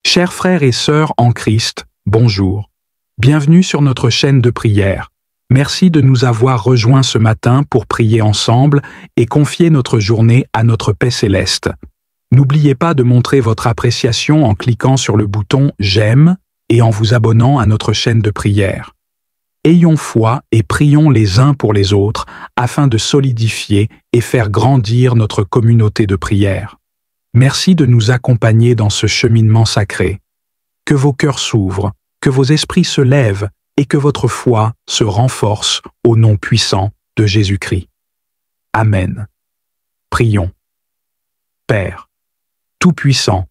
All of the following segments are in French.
Chers frères et sœurs en Christ, bonjour. Bienvenue sur notre chaîne de prière. Merci de nous avoir rejoints ce matin pour prier ensemble et confier notre journée à notre paix céleste. N'oubliez pas de montrer votre appréciation en cliquant sur le bouton « J'aime » et en vous abonnant à notre chaîne de prière. Ayons foi et prions les uns pour les autres afin de solidifier et faire grandir notre communauté de prière. Merci de nous accompagner dans ce cheminement sacré. Que vos cœurs s'ouvrent, que vos esprits se lèvent et que votre foi se renforce au nom puissant de Jésus-Christ. Amen. Prions. Père, Tout-Puissant,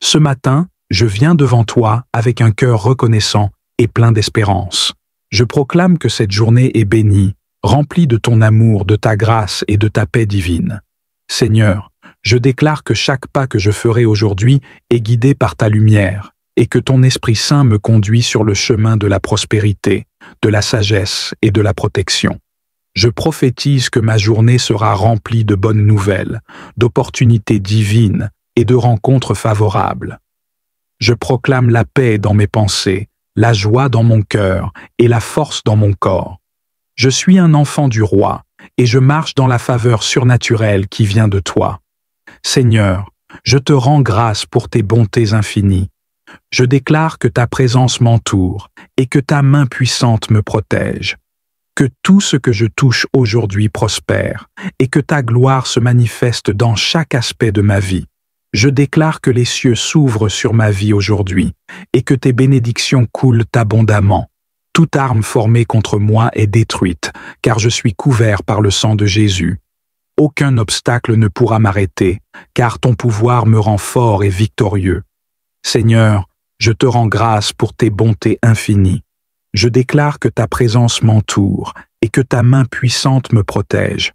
ce matin, je viens devant toi avec un cœur reconnaissant et plein d'espérance. Je proclame que cette journée est bénie, remplie de ton amour, de ta grâce et de ta paix divine. Seigneur, je déclare que chaque pas que je ferai aujourd'hui est guidé par ta lumière et que ton Esprit Saint me conduit sur le chemin de la prospérité, de la sagesse et de la protection. Je prophétise que ma journée sera remplie de bonnes nouvelles, d'opportunités divines et de rencontres favorables. Je proclame la paix dans mes pensées, la joie dans mon cœur et la force dans mon corps. Je suis un enfant du roi et je marche dans la faveur surnaturelle qui vient de toi. Seigneur, je te rends grâce pour tes bontés infinies. Je déclare que ta présence m'entoure et que ta main puissante me protège. Que tout ce que je touche aujourd'hui prospère et que ta gloire se manifeste dans chaque aspect de ma vie. Je déclare que les cieux s'ouvrent sur ma vie aujourd'hui et que tes bénédictions coulent abondamment. Toute arme formée contre moi est détruite, car je suis couvert par le sang de Jésus. Aucun obstacle ne pourra m'arrêter, car ton pouvoir me rend fort et victorieux. Seigneur, je te rends grâce pour tes bontés infinies. Je déclare que ta présence m'entoure et que ta main puissante me protège,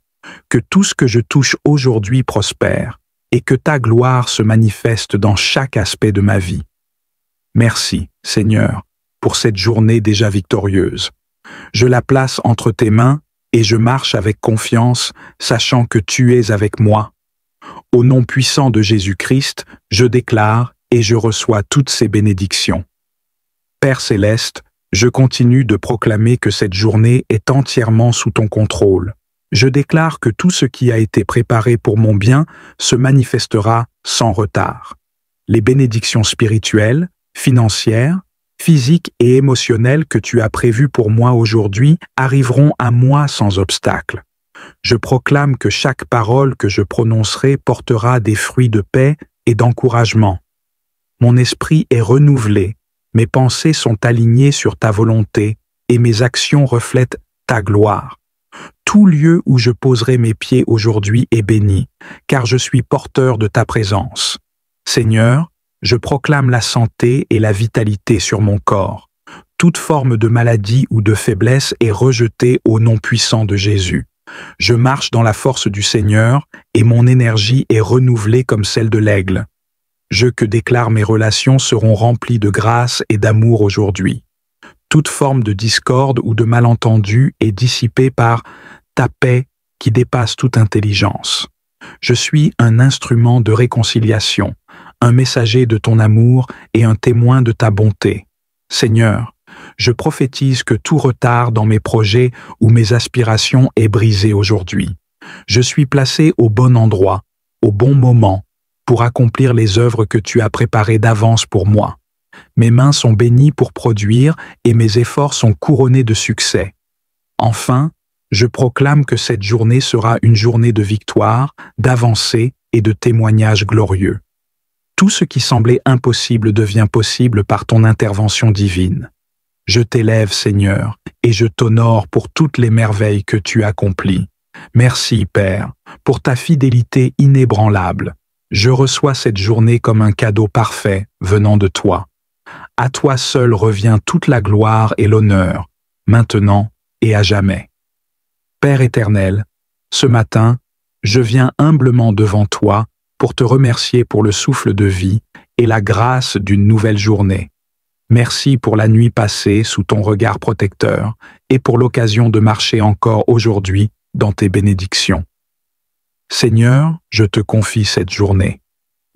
que tout ce que je touche aujourd'hui prospère et que ta gloire se manifeste dans chaque aspect de ma vie. Merci, Seigneur, pour cette journée déjà victorieuse. Je la place entre tes mains et je marche avec confiance, sachant que tu es avec moi. Au nom puissant de Jésus-Christ, je déclare et je reçois toutes ces bénédictions. Père céleste, je continue de proclamer que cette journée est entièrement sous ton contrôle. Je déclare que tout ce qui a été préparé pour mon bien se manifestera sans retard. Les bénédictions spirituelles, financières, physiques et émotionnelles que tu as prévues pour moi aujourd'hui arriveront à moi sans obstacle. Je proclame que chaque parole que je prononcerai portera des fruits de paix et d'encouragement. Mon esprit est renouvelé, mes pensées sont alignées sur ta volonté et mes actions reflètent ta gloire. Tout lieu où je poserai mes pieds aujourd'hui est béni, car je suis porteur de ta présence. Seigneur, je proclame la santé et la vitalité sur mon corps. Toute forme de maladie ou de faiblesse est rejetée au nom puissant de Jésus. Je marche dans la force du Seigneur et mon énergie est renouvelée comme celle de l'aigle. Je que déclare mes relations seront remplies de grâce et d'amour aujourd'hui. Toute forme de discorde ou de malentendu est dissipée par ta paix qui dépasse toute intelligence. Je suis un instrument de réconciliation, un messager de ton amour et un témoin de ta bonté. Seigneur, je prophétise que tout retard dans mes projets ou mes aspirations est brisé aujourd'hui. Je suis placé au bon endroit, au bon moment, pour accomplir les œuvres que tu as préparées d'avance pour moi. Mes mains sont bénies pour produire et mes efforts sont couronnés de succès. Enfin, je proclame que cette journée sera une journée de victoire, d'avancée et de témoignages glorieux. Tout ce qui semblait impossible devient possible par ton intervention divine. Je t'élève, Seigneur, et je t'honore pour toutes les merveilles que tu accomplis. Merci, Père, pour ta fidélité inébranlable. Je reçois cette journée comme un cadeau parfait venant de toi. À toi seul revient toute la gloire et l'honneur, maintenant et à jamais. Père éternel, ce matin, je viens humblement devant toi pour te remercier pour le souffle de vie et la grâce d'une nouvelle journée. Merci pour la nuit passée sous ton regard protecteur et pour l'occasion de marcher encore aujourd'hui dans tes bénédictions. Seigneur, je te confie cette journée.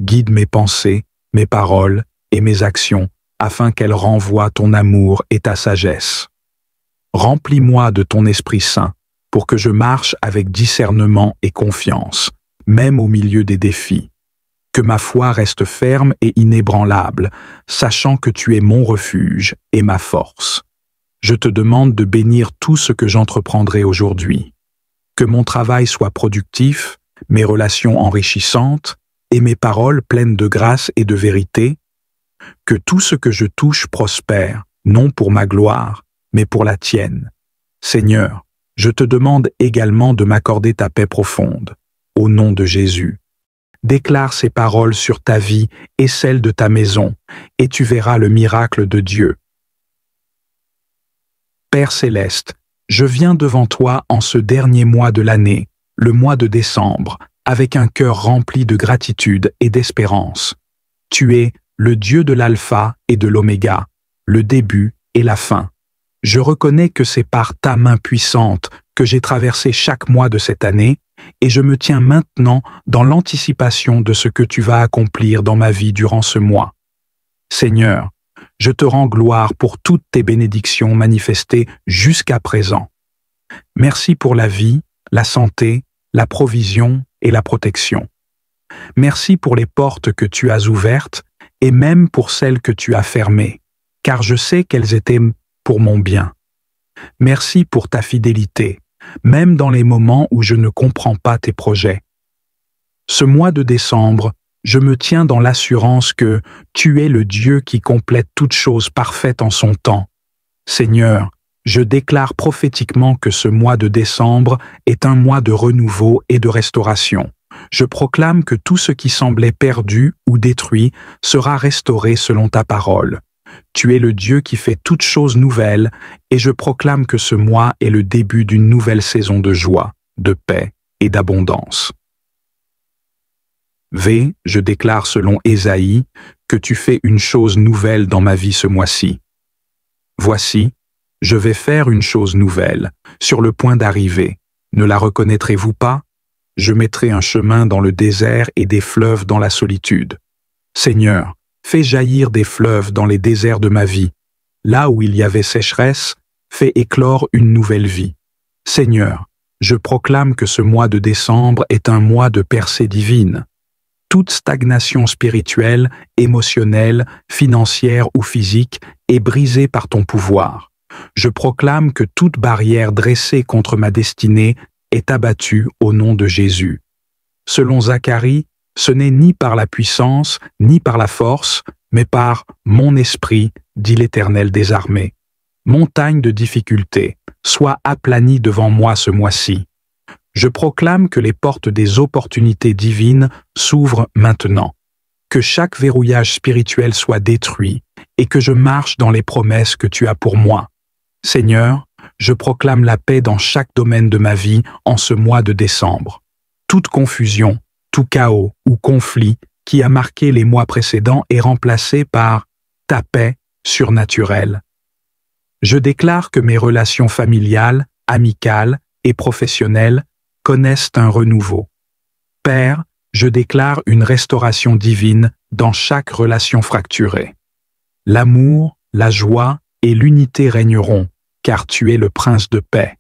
Guide mes pensées, mes paroles et mes actions, afin qu'elles renvoient ton amour et ta sagesse. Remplis-moi de ton Esprit Saint, pour que je marche avec discernement et confiance, même au milieu des défis. Que ma foi reste ferme et inébranlable, sachant que tu es mon refuge et ma force. Je te demande de bénir tout ce que j'entreprendrai aujourd'hui. Que mon travail soit productif, mes relations enrichissantes et mes paroles pleines de grâce et de vérité. Que tout ce que je touche prospère, non pour ma gloire, mais pour la tienne. Seigneur, je te demande également de m'accorder ta paix profonde. Au nom de Jésus. Déclare ces paroles sur ta vie et celle de ta maison, et tu verras le miracle de Dieu. Père céleste, je viens devant toi en ce dernier mois de l'année, le mois de décembre, avec un cœur rempli de gratitude et d'espérance. Tu es le Dieu de l'alpha et de l'oméga, le début et la fin. Je reconnais que c'est par ta main puissante que j'ai traversé chaque mois de cette année, et je me tiens maintenant dans l'anticipation de ce que tu vas accomplir dans ma vie durant ce mois. Seigneur, je te rends gloire pour toutes tes bénédictions manifestées jusqu'à présent. Merci pour la vie, la santé, la provision et la protection. Merci pour les portes que tu as ouvertes et même pour celles que tu as fermées, car je sais qu'elles étaient pour mon bien. Merci pour ta fidélité, même dans les moments où je ne comprends pas tes projets. Ce mois de décembre, je me tiens dans l'assurance que tu es le Dieu qui complète toute chose parfaite en son temps. Seigneur, je déclare prophétiquement que ce mois de décembre est un mois de renouveau et de restauration. Je proclame que tout ce qui semblait perdu ou détruit sera restauré selon ta parole. Tu es le Dieu qui fait toutes choses nouvelles, et je proclame que ce mois est le début d'une nouvelle saison de joie, de paix et d'abondance. Je déclare selon Ésaïe que tu fais une chose nouvelle dans ma vie ce mois-ci. Voici, je vais faire une chose nouvelle, sur le point d'arriver. Ne la reconnaîtrez-vous pas? Je mettrai un chemin dans le désert et des fleuves dans la solitude. Seigneur, fais jaillir des fleuves dans les déserts de ma vie. Là où il y avait sécheresse, fais éclore une nouvelle vie. Seigneur, je proclame que ce mois de décembre est un mois de percée divine. Toute stagnation spirituelle, émotionnelle, financière ou physique est brisée par ton pouvoir. Je proclame que toute barrière dressée contre ma destinée est abattue au nom de Jésus. Selon Zacharie, ce n'est ni par la puissance, ni par la force, mais par mon esprit, dit l'Éternel des armées. Montagne de difficultés, sois aplanie devant moi ce mois-ci. Je proclame que les portes des opportunités divines s'ouvrent maintenant, que chaque verrouillage spirituel soit détruit et que je marche dans les promesses que tu as pour moi. Seigneur, je proclame la paix dans chaque domaine de ma vie en ce mois de décembre. Toute confusion, tout chaos ou conflit qui a marqué les mois précédents est remplacé par ta paix surnaturelle. Je déclare que mes relations familiales, amicales et professionnelles connaissent un renouveau. Père, je déclare une restauration divine dans chaque relation fracturée. L'amour, la joie et l'unité régneront, car tu es le Prince de paix.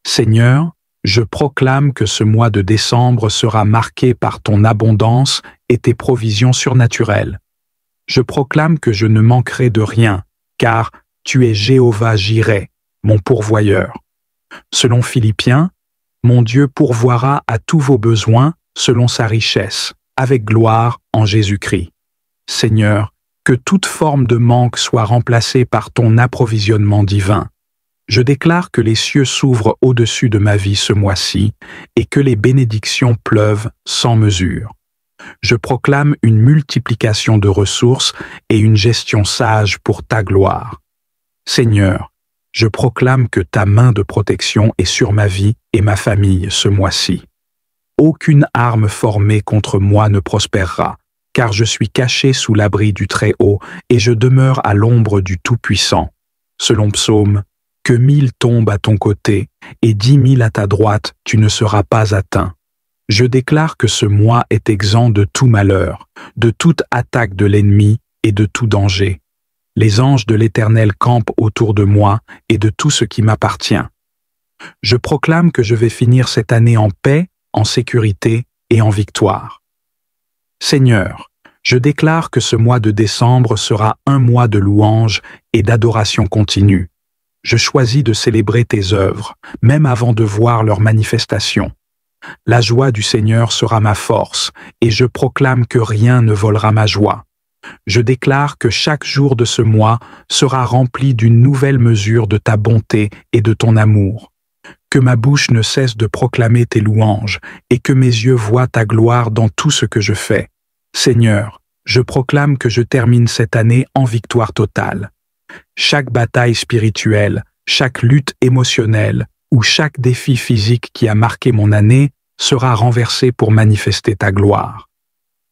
Seigneur, je proclame que ce mois de décembre sera marqué par ton abondance et tes provisions surnaturelles. Je proclame que je ne manquerai de rien, car tu es Jéhovah Jireh, mon pourvoyeur. Selon Philippiens, mon Dieu pourvoira à tous vos besoins selon sa richesse, avec gloire en Jésus-Christ. Seigneur, que toute forme de manque soit remplacée par ton approvisionnement divin. Je déclare que les cieux s'ouvrent au-dessus de ma vie ce mois-ci et que les bénédictions pleuvent sans mesure. Je proclame une multiplication de ressources et une gestion sage pour ta gloire. Seigneur, je proclame que ta main de protection est sur ma vie et ma famille ce mois-ci. Aucune arme formée contre moi ne prospérera, car je suis caché sous l'abri du Très-Haut et je demeure à l'ombre du Tout-Puissant. Selon Psaume, que 1000 tombent à ton côté et 10 000 à ta droite, tu ne seras pas atteint. Je déclare que ce mois est exempt de tout malheur, de toute attaque de l'ennemi et de tout danger. Les anges de l'Éternel campent autour de moi et de tout ce qui m'appartient. Je proclame que je vais finir cette année en paix, en sécurité et en victoire. Seigneur, je déclare que ce mois de décembre sera un mois de louange et d'adoration continue. Je choisis de célébrer tes œuvres, même avant de voir leur manifestation. La joie du Seigneur sera ma force, et je proclame que rien ne volera ma joie. Je déclare que chaque jour de ce mois sera rempli d'une nouvelle mesure de ta bonté et de ton amour. Que ma bouche ne cesse de proclamer tes louanges et que mes yeux voient ta gloire dans tout ce que je fais. Seigneur, je proclame que je termine cette année en victoire totale. Chaque bataille spirituelle, chaque lutte émotionnelle ou chaque défi physique qui a marqué mon année sera renversé pour manifester ta gloire.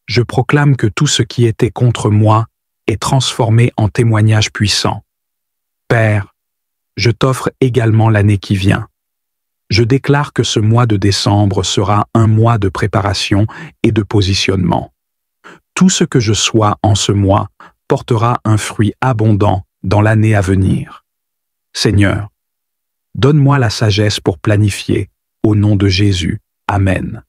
Je proclame que tout ce qui était contre moi est transformé en témoignage puissant. Père, je t'offre également l'année qui vient. Je déclare que ce mois de décembre sera un mois de préparation et de positionnement. Tout ce que je sois en ce mois portera un fruit abondant dans l'année à venir. Seigneur, donne-moi la sagesse pour planifier, au nom de Jésus. Amen.